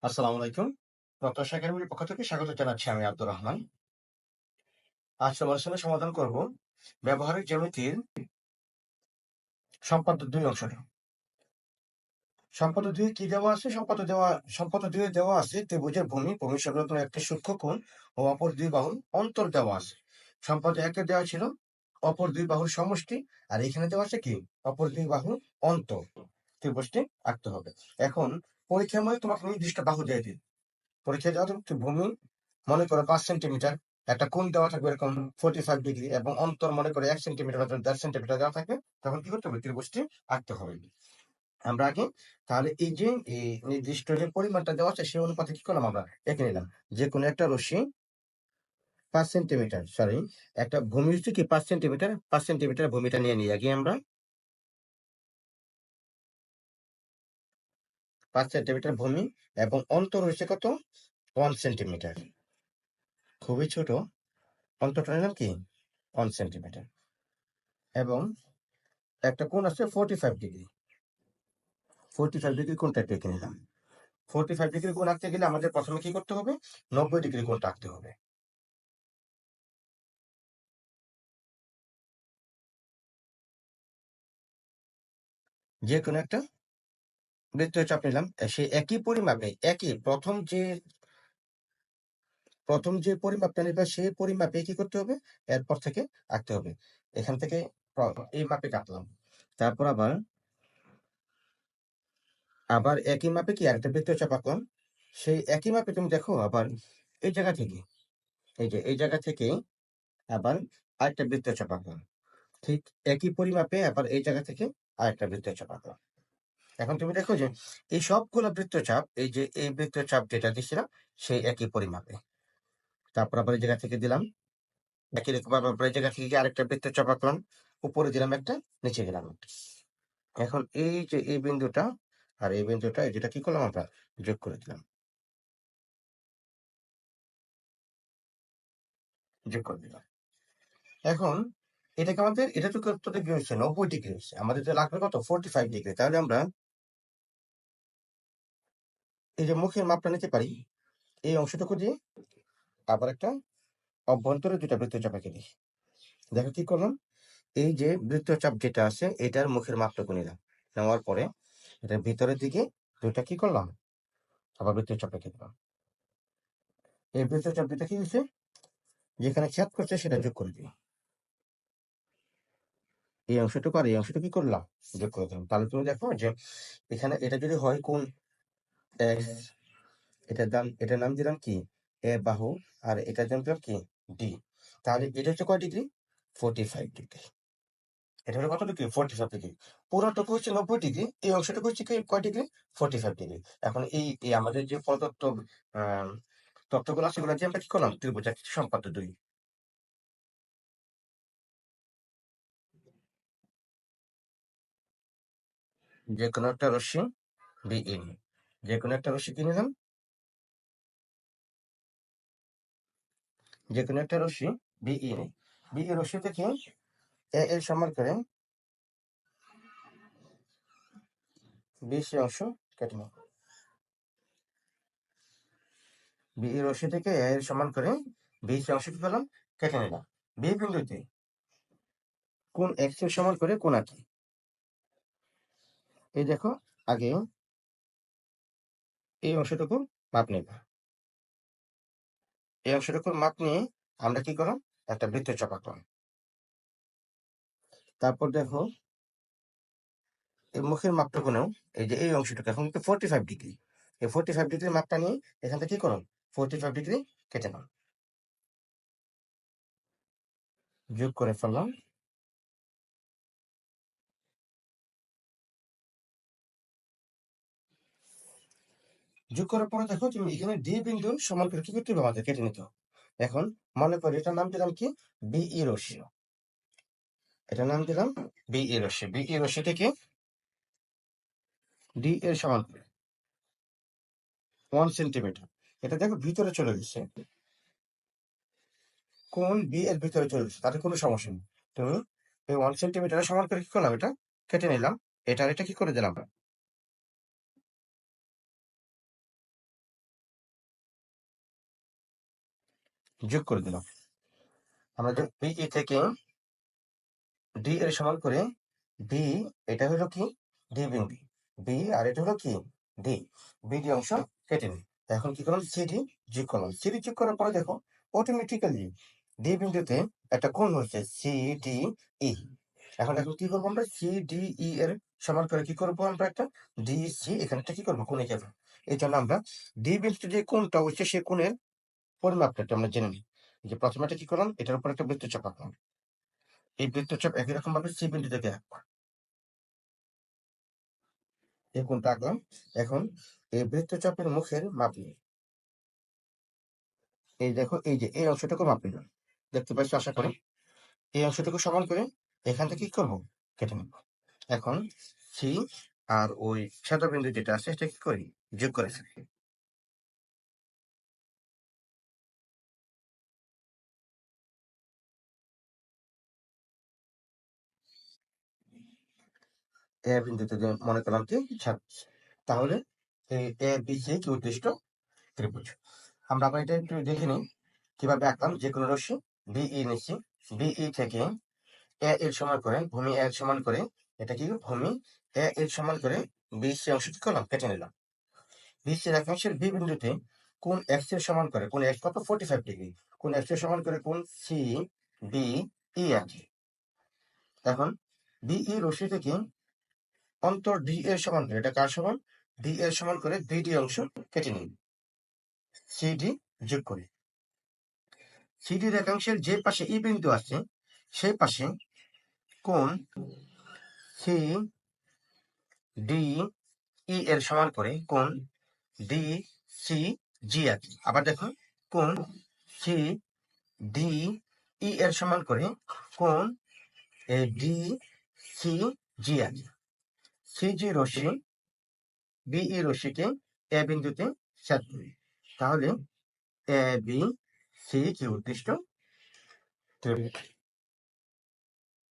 আসসালামু আলাইকুম। প্রত্যাশা একাডেমির পক্ষ থেকে স্বাগত জানাচ্ছি আমি আব্দুর রহমান। আজ তোমার সামনে সমাধান করব ব্যবহারিক জ্যামিতির সম্পাদ্য ২ অংশটা। সম্পাদ্য ২ কি দেওয়া আছে? সম্পাদ্য ২ দেওয়া আছে ত্রিভুজের ভূমি সংক্রান্ত একটি সূক্ষ্ম কোণ ও অপর দুই বাহুর অন্তর দেওয়া আছে। সম্পাদ্য ১ এ দেওয়া ছিল অপর দুই বাহুর সমষ্টি, আর এখানে দেওয়া আছে কি অপর দুই বাহুর অন্তর। ত্রিভুজটি আঁকতে হবে। এখন পরীক্ষার মধ্যে তোমাকে নির্দিষ্ট বাহু দিয়ে দিই। পরীক্ষায় দেওয়া থাকবে ভূমি মনে করো ৫ সেন্টিমিটার, একটা কোণ দেওয়া থাকবে এরকম 45 ডিগ্রি, এবং অন্তর মনে করে ১ সেন্টিমিটার অথবা ১.৫ সেন্টিমিটার দেওয়া থাকবে। তখন কি করতে হবে? ত্রিভুজটি আঁকতে হবে। আমরা আগে তাহলে এই যে এই নির্দিষ্ট যে পরিমাণটা দেওয়া আছে সেই অনুপাতে কি করলাম? আমরা এঁকে নিলাম যে কোনো একটা রশ্মি ৫ সেন্টিমিটার, সরি, একটা ভূমি হচ্ছে কি ৫ সেন্টিমিটার, ৫ সেন্টিমিটার ভূমিটা নিয়ে নিই আগে আমরা। ৫ সেন্টিমিটার ভূমি এবং অন্তর হচ্ছে কত? 1 সেন্টিমিটার। খুবই ছোট অন্তরটা নিলাম কি 1 সেন্টিমিটার, এবং একটা কোণ আছে 45 ডিগ্রি। 45 ডিগ্রি কোণটা একটু এঁকে নিলাম। 45 ডিগ্রি কোণ আঁকতে গেলে আমাদের প্রথমে কি করতে হবে? 90 ডিগ্রি কোণটা আঁকতে হবে। যে কোনো একটা বৃত্তীয় চাপ নিলাম। সেই একই পরিমাপে প্রথম যে পরিমাপটা নিবে সেই পরিমাপে কি করতে হবে? এরপর থেকে আঁকতে হবে। এখান থেকে এই মাপে কাটলাম। তারপর আবার একই মাপে কি আরেকটা বৃত্তীয় চাপ আঁকলাম। সেই একই মাপে তুমি দেখো আবার এই জায়গা থেকে, এই জায়গা থেকে আবার আরেকটা বৃত্তীয় চাপ আঁকলাম। ঠিক একই পরিমাপে আবার এই জায়গা থেকে আরেকটা বৃত্তীয় চাপ আঁকলাম। এখন তুমি দেখো যে এই সবগুলো বৃত্তচাপ, এই যে এই বৃত্তচাপ যেটা দিছিলাম সেই একই পরিমাপে। তারপর আবার এই জায়গা থেকে দিলাম একই রকম, আবার এই জায়গা থেকে আরেকটা বৃত্তচাপ আঁকলাম, উপরে দিলাম একটা, নিচে দিলাম একটা। এখন এই যে এই বিন্দুটা আর এই বিন্দুটা, যেটা কি করলাম? আমরা যোগ করে দিলাম, যোগ করে দিলাম। এখন এটা তো কত ডিগ্রি হচ্ছে? 90 ডিগ্রি হচ্ছে। আমাদের তো লাগবে কত? 45 ডিগ্রি। তাহলে আমরা এই যে মুখের মাপটা নিতে পারি এই অংশটুকু দিয়ে আবার একটা অভ্যন্তরে দুটা বৃত্তচাপ এঁকে দিই। দেখো কি করলাম? এই যে বৃত্তচাপ যেটা আছে এটার মুখের মাপটুকু নিলাম। নেওয়ার পরে এটার ভিতরের দিকে দুইটা কি করলাম? আবার বৃত্তচাপ এঁকে দিলাম। এই বৃত্তচাপ দুটা কি হয়েছে? যেখানে ছেদ করছে সেটা যোগ করে দিই। এই অংশটুকু আর এই অংশটুকু কি করলাম? যোগ করে দিলাম। তাহলে তুমি দেখো যে এখানে এটা যদি হয় কোণ এক্স, এটার নাম দিলাম কি এ বাহু, আর এটার নাম দিলাম কি ডি। তাহলে এটা হচ্ছে কয় ডিগ্রি? 45 ডিগ্রি। এটা হলো কত ডিগ্রি? 45 ডিগ্রি। পুরোটুকু হচ্ছে 90 ডিগ্রি, এই অংশটুকু হচ্ছে কয় ডিগ্রি? 45 ডিগ্রি। এখন এই আমাদের যে প্রদত্ত আহ তথ্যগুলো আছে সেগুলো দিয়ে আমরা কি করলাম? ত্রিভুজ আঁকছি সম্পাদ্য ২। যে কোনো একটা রশ্মি বিই, যে কোনো একটা রশ্মি কি নিলাম? যে কোনো একটা রশ্মি বিই নেই। বিই রশ্মি থেকে এ এর সমান করে ২০ অংশ কেটে নেব। বিই রশ্মি থেকে এ এর সমান করে ২০ অংশ কি করলাম? কেটে নিলাম। বি বিন্দুতে কোণ এক্স এর সমান করে কোণ আঁকি। এই দেখো, আগে এই অংশটুকু মাপ নেব। এই অংশটুকুর মাপ নিয়ে আমরা কি করলাম? একটা বৃত্তচাপ আঁকলাম। তারপর দেখো এই মুখের মাপটুকু নেও। এই যে এই অংশটুকু এখন কিন্তু 45 ডিগ্রি, এই 45 ডিগ্রির মাপটা নিয়ে এখান থেকে কি করুন? 45 ডিগ্রি কেটে নাও, যোগ করে ফেললাম। যোগ করার পরে দেখো তুমি এখানে ডি বিন্দু সমান করে কি করতে হবে? আমাদের কেটে নিতে হবে। এখন মনে করি এটার নাম দিলাম কি বিই রশ্মি। এটার নাম দিলাম বিই রশ্মি। বিই রশ্মি থেকে ডি এর সমান করে 1 সেন্টিমিটার। এটা দেখো ভিতরে চলে গেছে, কোন বি এর ভিতরে চলে গেছে, তাতে কোনো সমস্যা নেই। তুমি এই 1 সেন্টিমিটারের সমান করে কি করলাম? এটা কেটে নিলাম। এটা কি করে দিলাম? যোগ করে দিলাম। আমরা বিই থেকে ডি এর সমান করে বি, এটা হলো কি ডি বিন্দু, বি আর এটা হলো কি ডি, বিডি অংশ কেটে নিই। এখন কি করলাম, সিডি যোগ করলাম। সিডি যোগ করার পরে দেখো অটোমেটিক্যালি ডি বিন্দুতে একটা কোণ হচ্ছে সিডি ই। এখন দেখো কি করবো আমরা, সিডি ই এর সমান করে কি করবো আমরা একটা ডিসি, এখানে একটা কি করবো কোণে যাবো। এই জন্য আমরা ডি বিন্দুতে যে কোণটা হচ্ছে সেই কোণের পরিমাপটা আমরা জেনে নিই। যে প্রথমে একটা কি করলাম, এটার উপর একটা বৃত্তচাপ আঁকলাম। এই বৃত্তচাপ একই রকম ভাবে সি বিন্দু থেকে আঁকবো। এই কোণটা আঁকলাম। এখন এই বৃত্তচাপের মুখের মাপ নিই। এই দেখো, এই যে এই অংশটুকু মাপ নিলাম, দেখতে পাচ্ছ আশা করি। এই অংশটুকু সমান করে এখান থেকে কি করবো, কেটে নেব। এখন সি আর ওই সাদা বিন্দু যেটা আছে সেটা কি করি, যোগ করে ফেলি। এ বিন্দুতে মনে করলাম কি 26। তাহলে এই এ বি সি কি উদ্দিষ্ট ত্রিভুজ। আমরা আবার এটা একটু দেখে নিই কিভাবে আঁকলাম। যে কোনো রশ্মি বিই নিচ্ছি, বিই থেকে এ এর সমান করে ভূমি এর সমান করে, এটা কি ভূমি এ এর সমান করে বিসি অংশ কি করলাম, কেটে নিলাম। বিসি রেখাংশের বি বিন্দুতে কোণ এক্স এর সমান করে, কোণ এক্স কত 45 ডিগ্রি, কোণ এক্স এর সমান করে কোণ সি বি ই আছে। এখন বিই রশ্মি থেকে অন্তর ডি এর সমান করে, এটা কার সমান, ডি এর সমান করে বিডি অংশ কেটে নিন। সিডি যোগ করি। সিডি রেখাংশের যে পাশে ই বিন্দু আছে সেই পাশে কোণ সি ডি ই এর সমান করে কোণ ডি সি জি আছে। আবার দেখো, কোণ সি ডি ই এর সমান করে কোণ ডি সি জি আছে। সিজি রশ্মি বিই রশ্মিকে এ বিন্দুতে ছেদ করে। তাহলে এ বি সি কি উদ্দিষ্ট ত্রিভুজ।